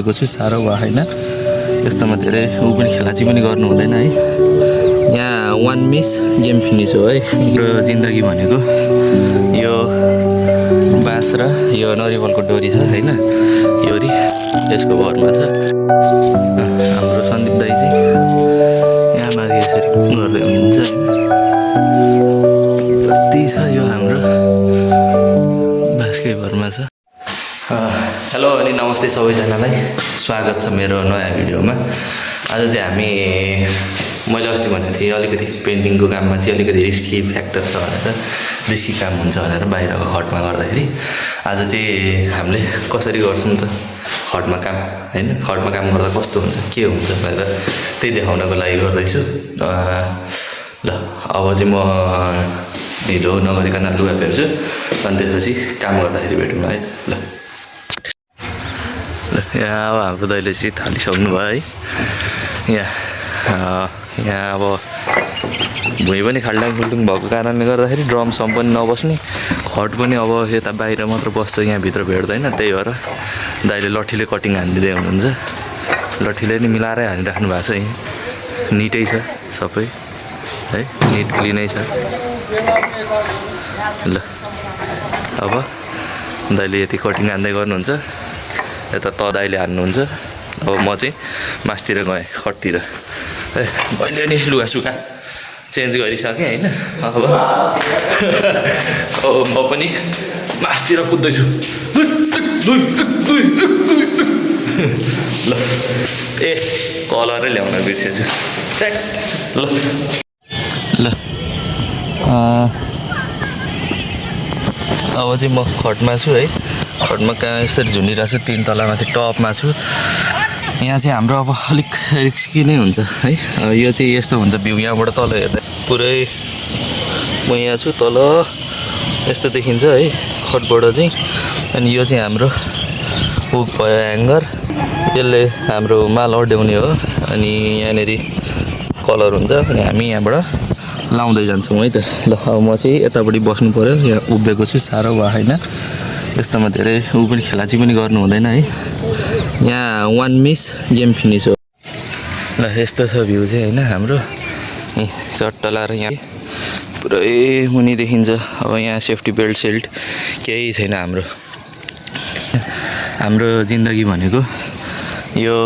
छु साह्रो भयो होइन। यस्तोमा धेरै ऊ पनि खेलाची पनि गर्नु हुँदैन है। यहाँ 1 मिस गेम फिनिस हो है। मेरो जिन्दगी भनेको यो बाँस र यो नरिवलको डोरी छ होइन, योरी यसको भरमा छ। हाम्रो सन्दीप दाई चाहिँ यहाँ माथि यसरी गर्दै हुनुहुन्छ होइन। जति छ यो हाम्रो बाँसकै भरमा छ। हेलो अनि नमस्ते सबैजनालाई, स्वागत छ मेरो नयाँ भिडियोमा। आज चाहिँ मैले अस्ति भनेको थिएँ अलिकति पेन्टिङको काममा चाहिँ अलिकति रिस्की फ्याक्टर छ भनेर, रिस्की काम हुन्छ भनेर बाहिरको हटमा गर्दाखेरि आज चाहिँ हामीले कसरी गर्छौँ त हटमा काम होइन, हटमा काम गर्दा कस्तो हुन्छ के हुन्छ भनेर त्यही देखाउनको लागि गर्दैछु। ल अब चाहिँ म ढिलो नगरिकन लुगा फेर्छु अनि त्यसपछि काम गर्दाखेरि भेटौँ है। ल यहाँ अब हाम्रो दैले चाहिँ थालिसक्नु भयो है। यहाँ अब भुइँ पनि खाल्डाङ खुल्डुङ भएको कारणले गर्दाखेरि ड्रम सम पनि नबस्ने, खट पनि अब यता बाहिर मात्र बस्छ, यहाँभित्र भेट्दैन। त्यही भएर दाइले लट्ठीले कटिङ हानिदिँदै हुनुहुन्छ। लट्ठीले नि मिलाएरै हानिराख्नु भएको छ। यहाँ निटै छ सबै है, निट क्लिनै छ। ल अब दाइले यति कटिङ हान्दै गर्नुहुन्छ, यता दाइले हान्नुहुन्छ। अब म चाहिँ मासतिर गएँ खटतिर। मैले नि लुगा सुगा चेन्ज गरिसकेँ होइन। अब म पनि मासतिर कुद्दैछु। ल कलरै ल्याउन बिर्सेछु। ल ल अब चाहिँ म खटमा छु है। खटमा कहाँ यसरी झुन्डिरहेको छु, 3 तलामाथि टपमा छु। यहाँ चाहिँ हाम्रो अब अलिक रिस्की नै हुन्छ है। यो चाहिँ यस्तो हुन्छ भ्यू, यहाँबाट तल हेर्दा पुरै म यहाँ छु, तल यस्तो देखिन्छ है खटबाट चाहिँ। अनि यो चाहिँ हाम्रो हुक भयो ह्याङ्गर, यसले हाम्रो माल अड्याउने हो। अनि यहाँनिर कलर हुन्छ अनि हामी यहाँबाट लाउँदै जान्छौँ है त। ल अब म चाहिँ यतापट्टि बस्नु पऱ्यो, यहाँ उभिएको छु, साह्रो भयो होइन। यस्तोमा धेरै ऊ पनि खेलाची पनि गर्नु हुँदैन है। यहाँ 1 मिस गेम फिनिस हो। ल यस्तो छ भ्यू चाहिँ होइन हाम्रो। चट्ट लाएर यहाँ पुरै मुनि देखिन्छ। अब यहाँ सेफ्टी बेल्ट सेल्ट केही छैन हाम्रो। हाम्रो जिन्दगी भनेको यो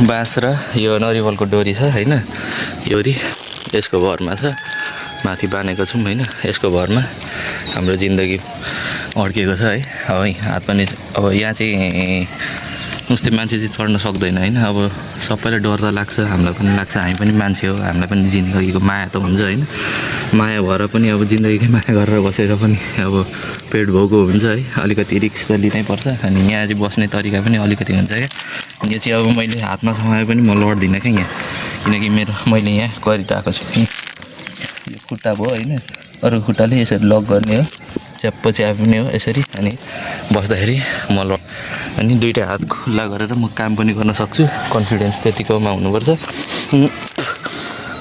बाँस र यो नरिवलको डोरी छ होइन, योरी यसको भरमा छ। माथि बाँधेको छौँ होइन, यसको भरमा हाम्रो जिन्दगी अड्किएको छ है। अब हात पनि अब यहाँ चाहिँ उस्तै मान्छे चाहिँ चढ्न सक्दैन होइन। अब सबैलाई डर त लाग्छ, हामीलाई पनि लाग्छ, हामी पनि मान्छे हो, हामीलाई पनि जिन्दगीको माया त हुन्छ होइन। माया भएर पनि अब जिन्दगीकै माया गरेर बसेर पनि अब पेट भोको हुन्छ है। अलिकति रिक्स त लिनै पर्छ। अनि यहाँ चाहिँ बस्ने तरिका पनि अलिकति हुन्छ क्या। यो चाहिँ अब मैले हातमा समाए पनि म लड्दिनँ क्या यहाँ, किनकि मैले यहाँ गरिरहेको छु। यो खुट्टा भयो होइन, अरू खुट्टाले यसरी लक गर्ने हो, च्याप्प च्याप्ने हो यसरी। अनि बस्दाखेरि म अनि दुईवटा हात खुल्ला गरेर म काम पनि गर्न सक्छु। कन्फिडेन्स त्यतिकोमा हुनुपर्छ।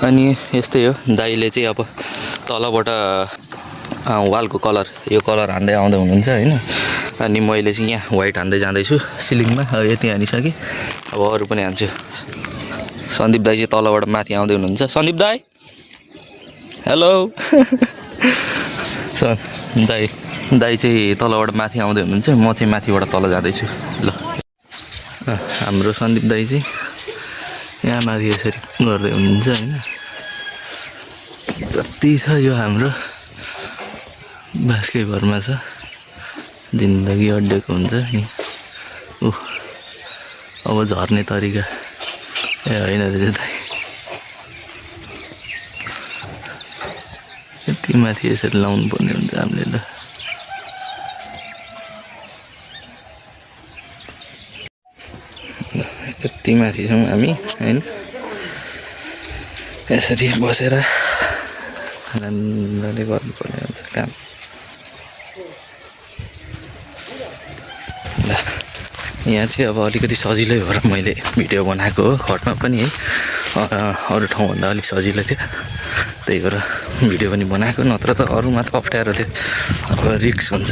अनि यस्तै हो, दाइले चाहिँ अब तलबाट वालको कलर, यो कलर हान्दै आउँदै हुनुहुन्छ होइन। अनि मैले चाहिँ यहाँ वाइट हान्दै जाँदैछु सिलिङमा। अब यति हानिसकेँ, अब अरू पनि हान्छु। सन्दीप दाई चाहिँ तलबाट माथि आउँदै हुनुहुन्छ। सन्दीप दाई हेलो। दाई चाहिँ तलबाट माथि आउँदै हुनुहुन्छ, म चाहिँ माथिबाट तल जाँदैछु। ल हाम्रो सन्दीप दाई चाहिँ यहाँ माथि यसरी गर्दै हुनुहुन्छ होइन। जति छ यो हाम्रो बाँसकै भरमा छ, जिन्दगी अड्डेको हुन्छ नि। अब झर्ने तरिका होइन रहेछ दाइ, यति माथि यसरी लाउनु पर्ने हुन्छ हामीले। ल यति माथि छौँ हामी होइन। यसरी बसेर आनन्दले गर्नुपर्ने हुन्छ काम। ल यहाँ चाहिँ अब अलिकति सजिलै भएर मैले भिडियो बनाएको हो। खटमा पनि है अरू ठाउँभन्दा अलिक सजिलो थियो, त्यही भएर भिडियो पनि बनाएको। नत्र त अरूमा त अप्ठ्यारो थियो, अब रिक्स हुन्छ।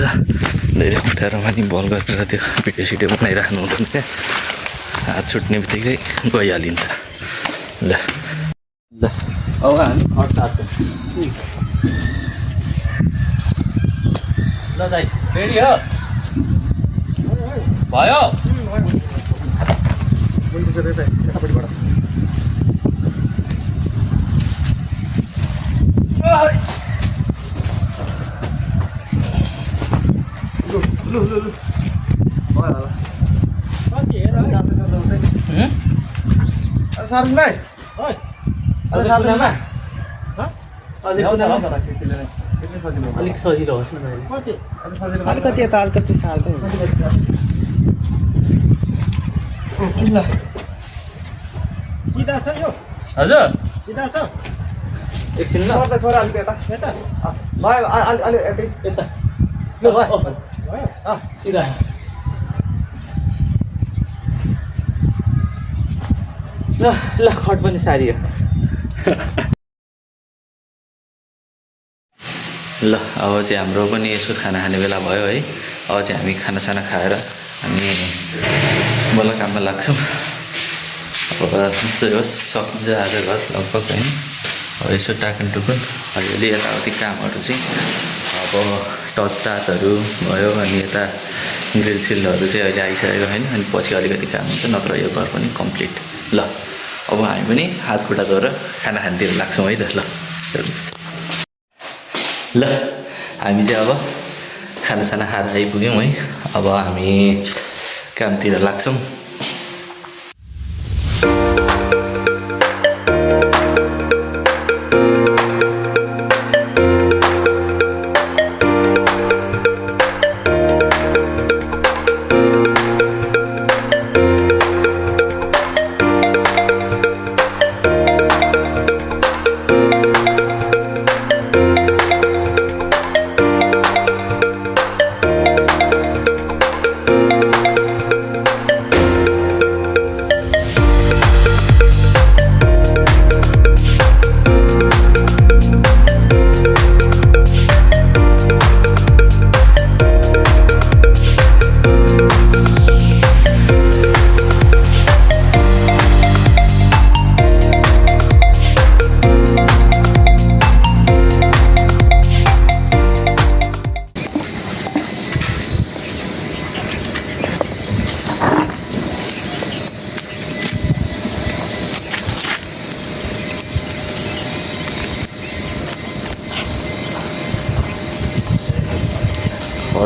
धेरै खुट्टाहरूमा नि बल गरेर त्यो भिडियो सिडियो बनाइराख्नु हुँदैन क्या हात छुट्ने बित्तिकै गइहालिन्छ ल ल अब हामी खट सार्छौँ ल दाइ रेडी हो भयो अलिक सजिलो होस् न अलिकति यता अलिकति सार्को ल सिधा छ यो हजुर सिधा छ एकछिन ल छोरा अलिक यता यता भयो अलि यता ल भयो सिधा ल ल खट पनि सारियो ल अब चाहिँ हाम्रो पनि यसो खाना खाने बेला भयो है अब चाहिँ हामी खानासाना खाएर हामी बल्ल काममा लाग्छौँ अब त्यही होस् सकिन्छ आज घर लगभग होइन अब यसो टाकन टुकुन अलिअलि यताउति कामहरू चाहिँ अब टचहरू भयो अनि यता ग्रिल सिलहरू चाहिँ अहिले आइसकेको होइन अनि पछि अलिकति काम हुन्छ नत्र यो घर पनि कम्प्लिट ल अब हामी पनि हात खुट्टा धोएर खाना खानतिर लाग्छौँ है त ल ल हामी चाहिँ अब खानासाना खाएर आइपुग्यौँ है अब हामी कामतिर लाग्छौँ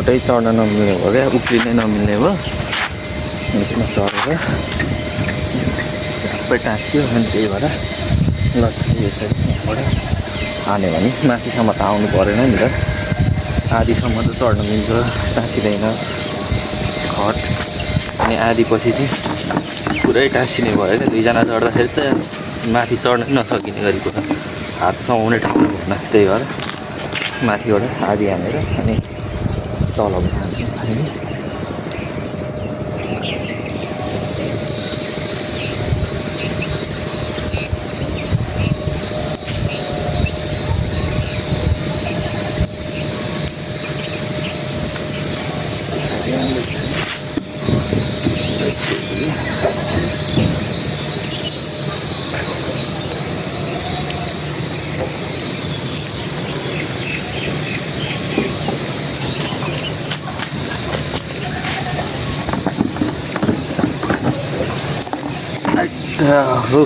हटै चढ्न नमिल्ने भयो क्या उफ्रिनै नमिल्ने भयो त्यसमा चढेर सबै टाँसियो अनि त्यही भएर ल यसरी यहाँबाट हाल्यो भने माथिसम्म त आउनु परेन नि त आधीसम्म त चढ्न मिल्छ टाँसिँदैन खट अनि आधी पछि चाहिँ पुरै टाँसिने भयो क्या दुईजना चढ्दाखेरि त माथि चढ्नै नसकिने गरेको हात समाउने ठाउँमा भएन त्यही भएर माथिबाट आधी हानेर अनि तल हाल्छौँ हामी हो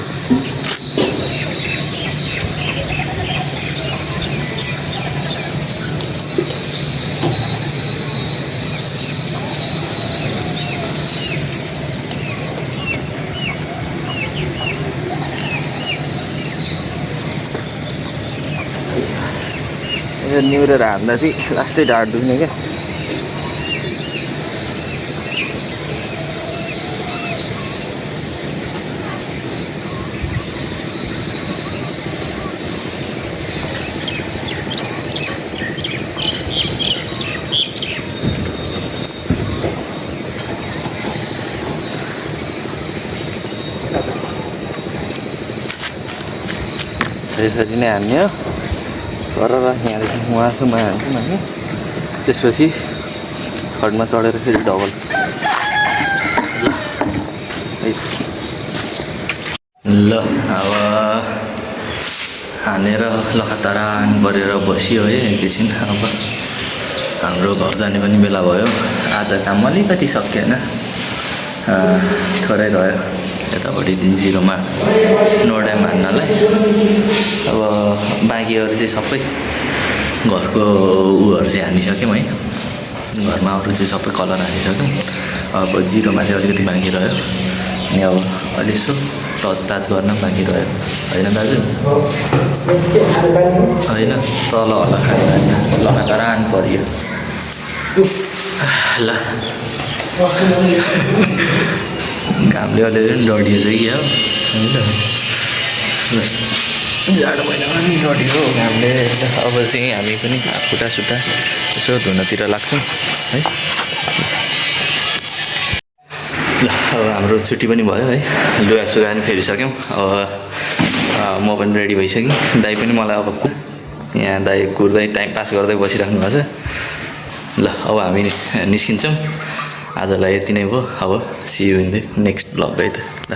निहुरेर हान्दा चाहिँ लास्टै ढाड दुख्ने क्या यसरी नै हान्ने हो सरर यहाँदेखि उहाँसम्म हान्छौँ हामी त्यसपछि खडमा चढेर फेरि डबल ल अब हानेर लखतरान परेर बसियो है एकैछिन। अब हाम्रो घर जाने पनि बेला भयो। आज काम अलिकति सकिएन, थोरै रह्यो यतापट्टि जिरोमा नोड्याम हान्नलाई। अब बाँकीहरू चाहिँ सबै घरको उहरू चाहिँ हानिसक्यौँ है, घरमा अरू चाहिँ सबै कलर हानिसक्यौँ। अब जिरोमा चाहिँ अलिकति बाँकी रह्यो, अनि अब अलि यसो टच गर्न बाँकी रह्यो होइन दाजु? होइन तल होला खाने लगातार परियो। ल घामले अलिअलि डढिएछ कि हो होइन? जाडो महिनामा पनि डढियो घामले। अब चाहिँ हामी पनि खुट्टा सुट्टा यसो धुनतिर लाग्छौँ है। ल अब हाम्रो छुट्टी पनि भयो है, लुगा सुगा पनि फेरिसक्यौँ। अब म पनि रेडी भइसकेँ। दाइ पनि मलाई अब यहाँ दाइ कुर्दै टाइम पास गर्दै बसिराख्नु भएको छ। ल अब हामी निस्किन्छौँ। आजलाई यति नै भयो। अब see you in the next blog है त। ल